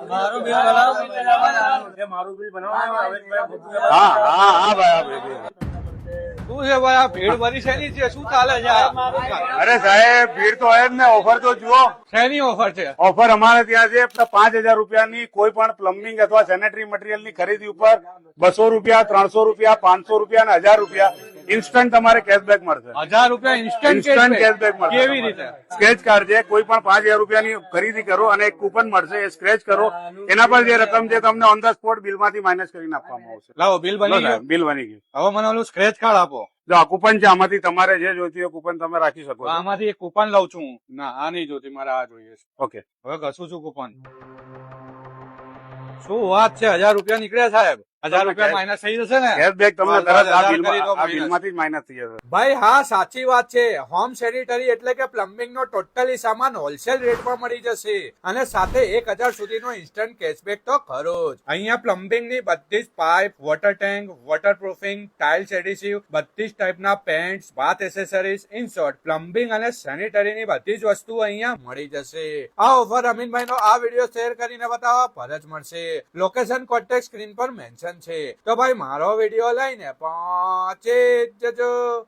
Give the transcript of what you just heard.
મારું બિલ બનાવો, મારું બિલ બનાવો. હા હા હા ભાઈ. શું છે ભાઈ, આ ભીડ બધી શેની છે? શું ચાલે છે? અરે સાહેબ ભીડ તો હોય જ ને. ઓફર તો જુઓ. શેની ઓફર છે? ઓફર અમારે ત્યાં છે 5,000 રૂપિયાની કોઈ પણ પ્લમ્બિંગ અથવા સેનેટરી મટીરિયલની ખરીદી ઉપર 200 રૂપિયા, 300 રૂપિયા, 500 રૂપિયા અને 1000 રૂપિયા ઇન્સ્ટન્ટ તમારે કેશબેક મળશે. 1000 રૂપિયા ઇન્સ્ટન્ટ કેશબેક મળશે. કેવી રીતે? સ્ક્રેચ કાર્ડ છે, કોઈ પણ 5,000 રૂપિયાની ખરીદી કરો અને એક કૂપન મળશે, એ સ્ક્રેચ કરો, એના પર જે રકમ છે તમને ઓન ધ સ્પોટ બિલમાંથી માઇનસ કરીને આપવામાં આવશે. લાવો બિલ બની ગયું. બિલ બની ગયું. હવે મને ઓલું સ્ક્રેચ કાર્ડ આપો. જો આ કૂપન છે, આમાંથી તમારે જે જોઈતી હોય કૂપન તમે રાખી શકો છો. આમાંથી એક કૂપન લઉં છું. ના આ નહીં જોતી, મારે આ જોઈએ છે. ઓકે હવે ઘસું છું કૂપન. શું વાત છે, 1000 રૂપિયા નીકળ્યા સાહેબ? 1000 રૂપિયા માઇનસ થઈ જશે ને? કેશબેક તમને તરત 1000 કરી દો આ minus. બિલમાંથી જ માઇનસ થઈ જશે. ભાઈ હા સાચી વાત છે. હોમ સેનિટરી એટલે કે પ્લમ્બિંગ નો ટોટલી સામાન હોલસેલ રેટમાં મળી જશે અને સાથે 1000 સુધીનો ઇન્સ્ટન્ટ કેશબેક તો ખરો જ. અહીંયા પ્લમ્બિંગ ની બધી જ pipe, water tank, waterproofing, tiles adhesive, બધી જ ટાઈપના paints, bath accessories, in short plumbing અને સેનિટરીની બધી જ વસ્તુ અહીંયા મળી જશે. આ ઓફર અમીનભાઈ નો આ વિડીયો શેર કરીને બતાવવા પર જ મળશે. લોકેશન કોન્ટેક્ટ સ્ક્રીન પર મેન્શન છે. તો ભાઈ મારો વિડીયો લઈને પહોંચી જજો.